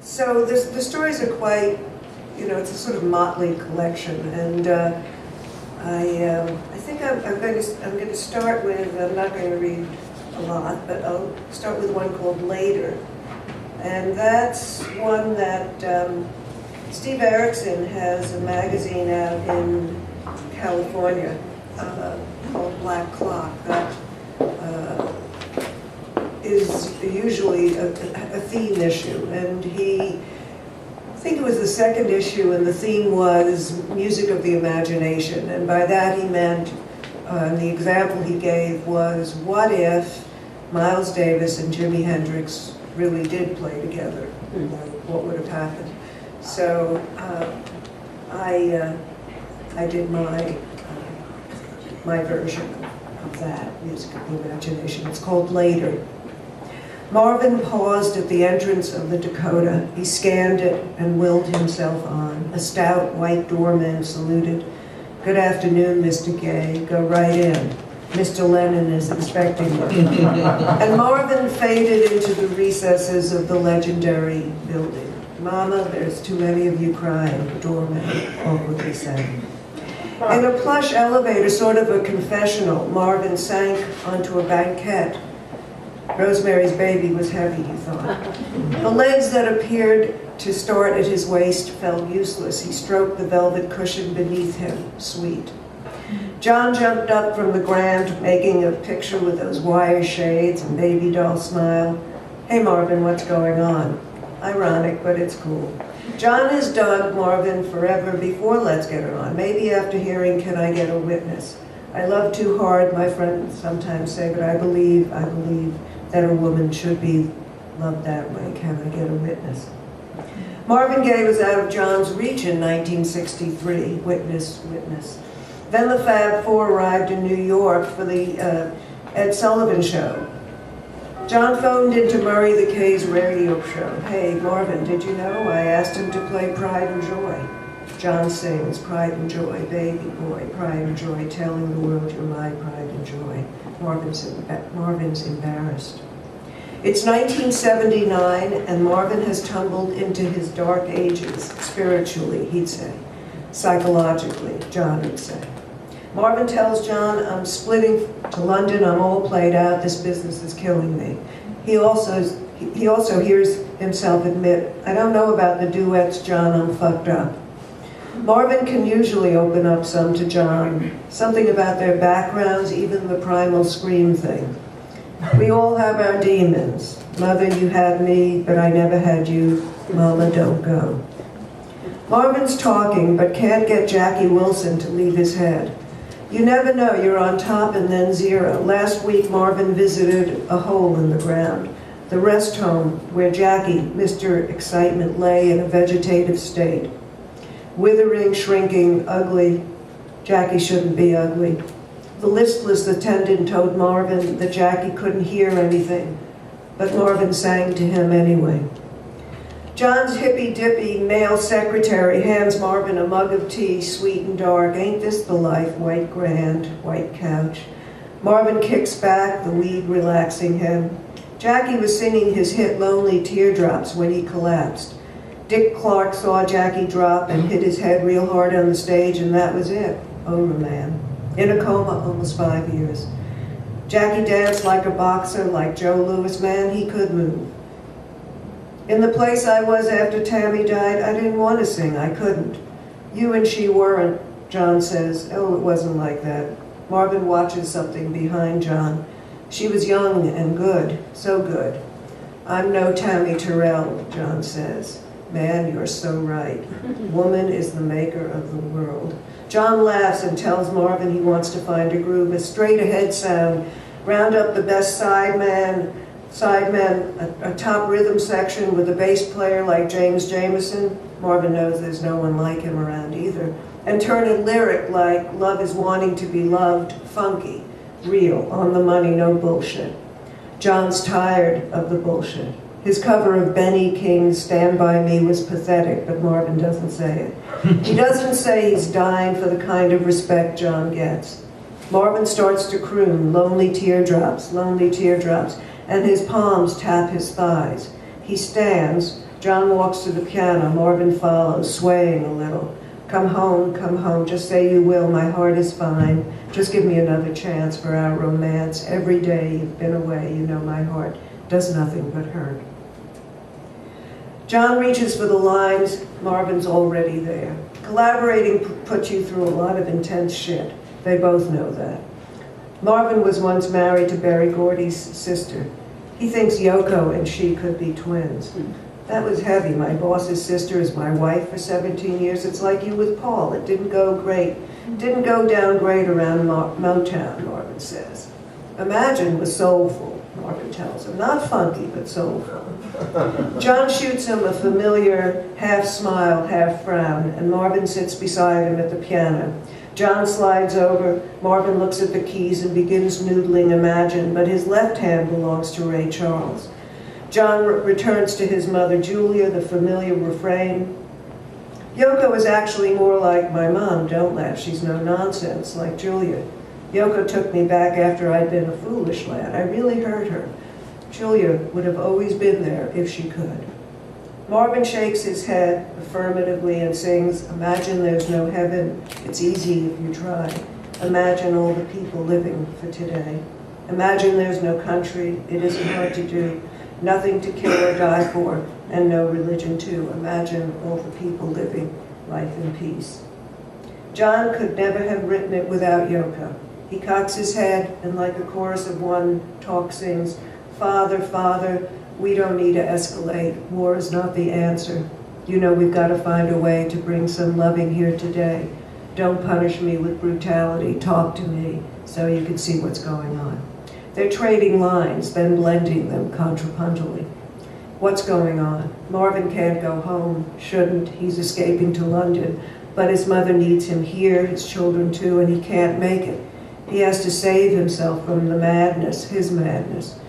So the stories are quite, it's a sort of motley collection, and I think I'm going to start with. I'm not going to read a lot, but I'll start with one called Later, and that's one that Steve Erickson has a magazine out in California called Black Clock that is usually a theme issue, and I think it was the second issue, and the theme was music of the imagination, and by that he meant, the example he gave was, what if Miles Davis and Jimi Hendrix really did play together? What would have happened? So I did my version of that, music of the imagination. It's called Later. Marvin paused at the entrance of the Dakota. He scanned it and willed himself on. A stout white doorman saluted. "Good afternoon, Mr. Gay. Go right in. Mr. Lennon is expecting you." And Marvin faded into the recesses of the legendary building. "Mama, there's too many of you crying," the doorman awkwardly said. In a plush elevator, sort of a confessional, Marvin sank onto a banquette. Rosemary's Baby was heavy, he thought. The legs that appeared to start at his waist felt useless. He stroked the velvet cushion beneath him, sweet. John jumped up from the Grand, making a picture with those wire shades and baby doll smile. "Hey, Marvin, what's going on?" Ironic, but it's cool. John has dug Marvin forever before Let's Get It On, maybe after hearing Can I Get a Witness? I love too hard, my friends sometimes say, but I believe that a woman should be loved that way. Can I get a witness? Marvin Gaye was out of John's reach in 1963, witness. Then the Fab Four arrived in New York for the Ed Sullivan Show. John phoned into Murray the K's radio show. "Hey, Marvin, did you know I asked him to play Pride and Joy?" John sings, "Pride and joy, baby boy, pride and joy, telling the world you're my pride and joy." Marvin's embarrassed. It's 1979, and Marvin has tumbled into his dark ages, spiritually, he'd say. Psychologically, John would say. Marvin tells John, "I'm splitting to London, I'm all played out, this business is killing me." He also hears himself admit, "I don't know about the duets, John, I'm fucked up." Marvin can usually open up some to John, something about their backgrounds, even the primal scream thing. "We all have our demons. Mother, you had me, but I never had you. Mama, don't go." Marvin's talking, but can't get Jackie Wilson to leave his head. You never know, you're on top and then zero. Last week, Marvin visited a hole in the ground, the rest home where Jackie, Mr. Excitement, lay in a vegetative state. Withering, shrinking, ugly. Jackie shouldn't be ugly. The listless attendant told Marvin that Jackie couldn't hear anything, but Marvin sang to him anyway. John's hippy-dippy male secretary hands Marvin a mug of tea, sweet and dark. Ain't this the life, white grand, white couch. Marvin kicks back, the weed relaxing him. Jackie was singing his hit Lonely Teardrops when he collapsed. Dick Clark saw Jackie drop and hit his head real hard on the stage, and that was it. Over, man. In a coma almost 5 years. Jackie danced like a boxer, like Joe Louis, man, he could move. In the place I was after Tammy died, I didn't want to sing, I couldn't. You and she weren't, John says. Oh, it wasn't like that. Marvin watches something behind John. She was young and good, so good. I'm no Tammy Terrell, John says. Man, you're so right. Woman is the maker of the world. John laughs and tells Marvin he wants to find a groove, a straight-ahead sound. Round up the best sidemen, a top rhythm section with a bass player like James Jamerson. Marvin knows there's no one like him around either. And turn a lyric like love is wanting to be loved, funky, real, on the money, no bullshit. John's tired of the bullshit. His cover of Benny King's Stand By Me was pathetic, but Marvin doesn't say it. He doesn't say he's dying for the kind of respect John gets. Marvin starts to croon, lonely teardrops, and his palms tap his thighs. He stands, John walks to the piano. Marvin follows, swaying a little. Come home, just say you will. My heart is fine. Just give me another chance for our romance. Every day you've been away, you know my heart does nothing but hurt. John reaches for the lines. Marvin's already there. Collaborating puts you through a lot of intense shit. They both know that. Marvin was once married to Berry Gordy's sister. He thinks Yoko and she could be twins. That was heavy. My boss's sister is my wife for 17 years. It's like you with Paul. It didn't go great. Didn't go down great around Motown, Marvin says. Imagine was soulful, Marvin tells him. Not funky, but soulful. John shoots him a familiar half smile, half frown, and Marvin sits beside him at the piano. John slides over. Marvin looks at the keys and begins noodling Imagine, but his left hand belongs to Ray Charles. John returns to his mother, Julia, the familiar refrain. Yoko is actually more like my mom. Don't laugh. She's no nonsense, like Julia. Yoko took me back after I'd been a foolish lad. I really hurt her. Julia would have always been there if she could. Marvin shakes his head affirmatively and sings, Imagine there's no heaven. It's easy if you try. Imagine all the people living for today. Imagine there's no country. It isn't hard to do. Nothing to kill or die for, and no religion too. Imagine all the people living life in peace. John could never have written it without Yoko. He cocks his head, and like a chorus of one, talk sings, Father, Father, we don't need to escalate. War is not the answer. You know we've got to find a way to bring some loving here today. Don't punish me with brutality. Talk to me so you can see what's going on. They're trading lines, then blending them contrapuntally. What's going on? Marvin can't go home, shouldn't. He's escaping to London, but his mother needs him here, his children too, and he can't make it. He has to save himself from the madness, his madness.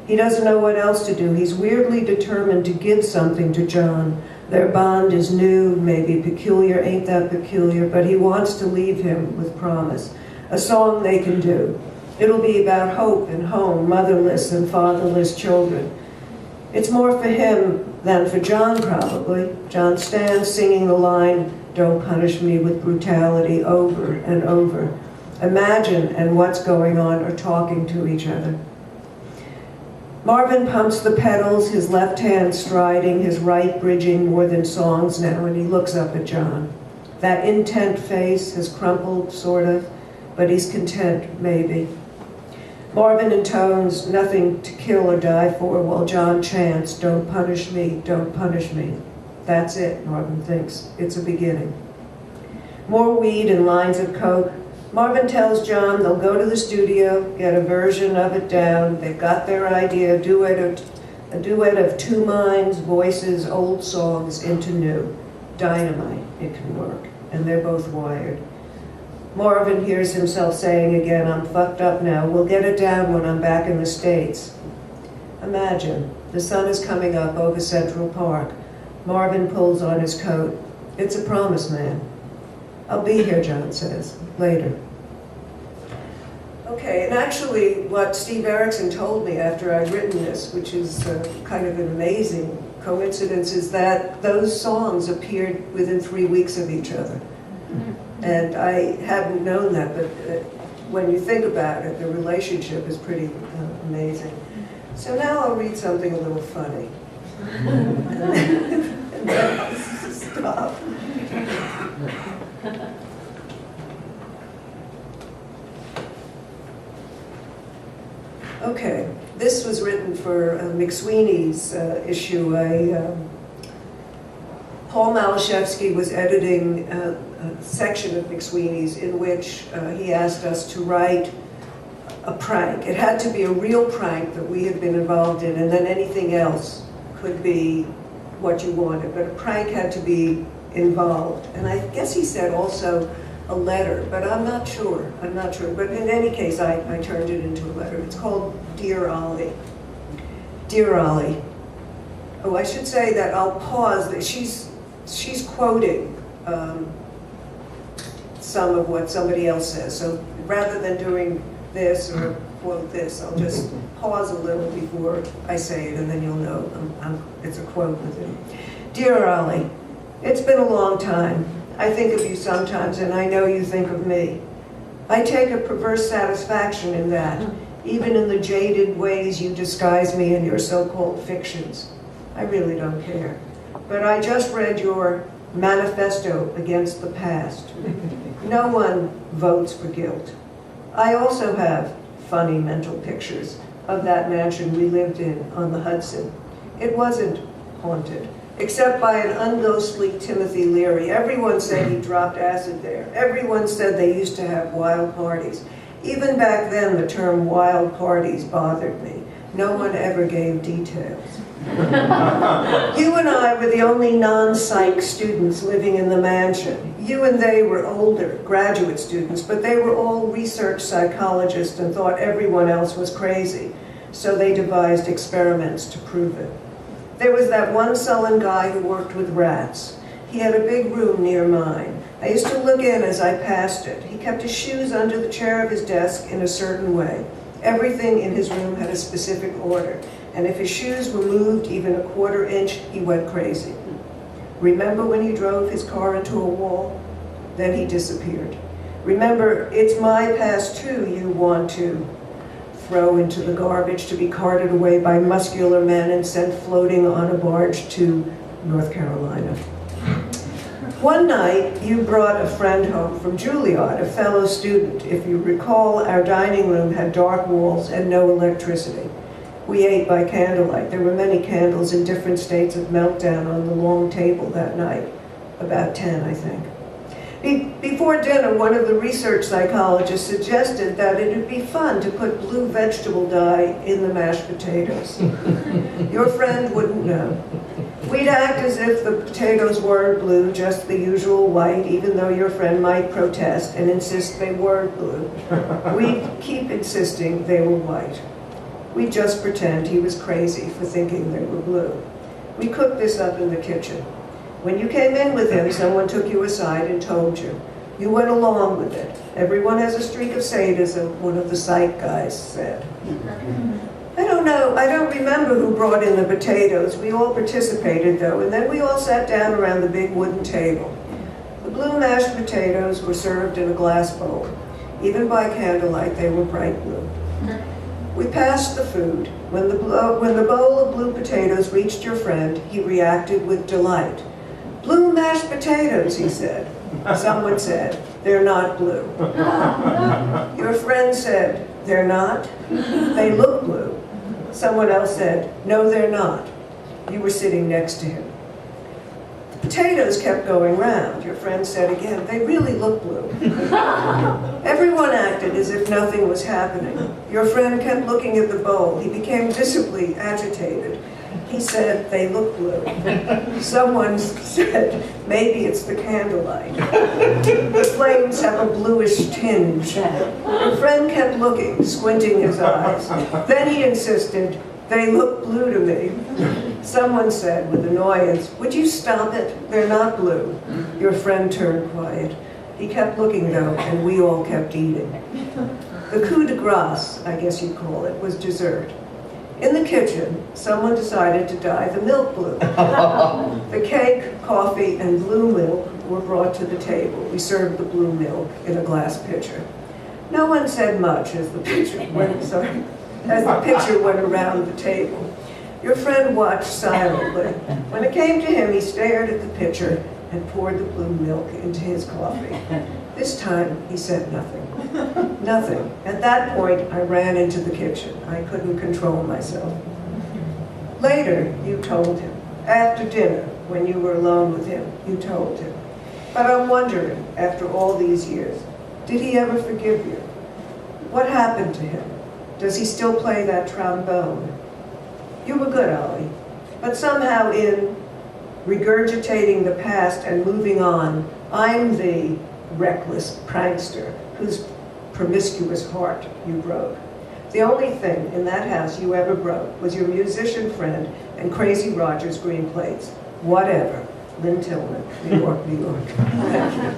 He doesn't know what else to do. He's weirdly determined to give something to John. Their bond is new, maybe peculiar, ain't that peculiar, but he wants to leave him with promise. A song they can do. It'll be about hope and home, motherless and fatherless children. It's more for him than for John, probably. John stands singing the line, Don't punish me with brutality, over and over. Imagine and what's going on are talking to each other. Marvin pumps the pedals, his left hand striding, his right bridging more than songs now, and he looks up at John. That intent face has crumpled, sort of, but he's content, maybe. Marvin intones nothing to kill or die for, while John chants, Don't punish me, don't punish me. That's it, Marvin thinks. It's a beginning. More weed and lines of coke. Marvin tells John they'll go to the studio, get a version of it down. They've got their idea, a duet of two minds, voices, old songs into new. Dynamite, it can work. And they're both wired. Marvin hears himself saying again, I'm fucked up now. We'll get it down when I'm back in the States. Imagine, the sun is coming up over Central Park. Marvin pulls on his coat. It's a promise, man. I'll be here, John says, later. Okay, and actually what Steve Erickson told me after I'd written this, which is kind of an amazing coincidence, is that those songs appeared within 3 weeks of each other. And I hadn't known that, but when you think about it, the relationship is pretty amazing. So now I'll read something a little funny. And then I'll stop. Okay, this was written for McSweeney's issue. Paul Malashevsky was editing a section of McSweeney's in which he asked us to write a prank. It had to be a real prank that we had been involved in, and then anything else could be what you wanted. But a prank had to be involved. And I guess he said also a letter, but I'm not sure. But in any case, I turned it into a letter. It's called Dear Ollie. Dear Ollie. Oh, I should say that I'll pause. She's quoting some of what somebody else says. So rather than doing this or quote this. I'll just pause a little before I say it, and then you'll know it's a quote with it. Dear Ollie, it's been a long time. I think of you sometimes, and I know you think of me. I take a perverse satisfaction in that, even in the jaded ways you disguise me in your so-called fictions. I really don't care. But I just read your manifesto against the past. No one votes for guilt. I also have funny mental pictures of that mansion we lived in on the Hudson. It wasn't haunted, except by an unghostly Timothy Leary. Everyone said he dropped acid there. Everyone said they used to have wild parties. Even back then, the term wild parties bothered me. No one ever gave details. You and I were the only non-psych students living in the mansion. You and they were older, graduate students, but they were all research psychologists and thought everyone else was crazy. So they devised experiments to prove it. There was that one sullen guy who worked with rats. He had a big room near mine. I used to look in as I passed it. He kept his shoes under the chair of his desk in a certain way. Everything in his room had a specific order, and if his shoes were moved even a quarter inch, he went crazy. Remember when he drove his car into a wall? Then he disappeared. Remember, it's my past too you want to throw into the garbage to be carted away by muscular men and sent floating on a barge to North Carolina. One night, you brought a friend home from Juilliard, a fellow student. If you recall, our dining room had dark walls and no electricity. We ate by candlelight. There were many candles in different states of meltdown on the long table that night, about 10, I think. Before dinner, one of the research psychologists suggested that it would be fun to put blue vegetable dye in the mashed potatoes. Your friend wouldn't know. We'd act as if the potatoes weren't blue, just the usual white, even though your friend might protest and insist they weren't blue. We'd keep insisting they were white. We'd just pretend he was crazy for thinking they were blue. We cooked this up in the kitchen. When you came in with him, someone took you aside and told you. You went along with it. Everyone has a streak of sadism, one of the psych guys said. I don't know, I don't remember who brought in the potatoes. We all participated though, and then we all sat down around the big wooden table. The blue mashed potatoes were served in a glass bowl. Even by candlelight, they were bright blue. We passed the food. When the bowl of blue potatoes reached your friend, he reacted with delight. Blue mashed potatoes, he said. Someone said, they're not blue. Your friend said, they're not? They look blue. Someone else said, no, they're not. You were sitting next to him. The potatoes kept going round. Your friend said again, they really look blue. Everyone acted as if nothing was happening. Your friend kept looking at the bowl. He became visibly agitated. He said, they look blue. Someone said, maybe it's the candlelight. The flames have a bluish tinge. Your friend kept looking, squinting his eyes. Then he insisted, they look blue to me. Someone said with annoyance, would you stop it? They're not blue. Your friend turned quiet. He kept looking though, and we all kept eating. The coup de grace, I guess you'd call it, was dessert. In the kitchen, someone decided to dye the milk blue. The cake, coffee, and blue milk were brought to the table. We served the blue milk in a glass pitcher. No one said much as the pitcher went around the table. Your friend watched silently. When it came to him, he stared at the pitcher and poured the blue milk into his coffee. This time, he said nothing. Nothing. At that point, I ran into the kitchen. I couldn't control myself. Later, you told him. After dinner, when you were alone with him, you told him. But I'm wondering, after all these years, did he ever forgive you? What happened to him? Does he still play that trombone? You were good, Ollie. But somehow in regurgitating the past and moving on, I'm the reckless prankster whose promiscuous heart you broke. The only thing in that house you ever broke was your musician friend and Crazy Roger's green plates. Whatever. Lynne Tillman, New York, New York. Thank you.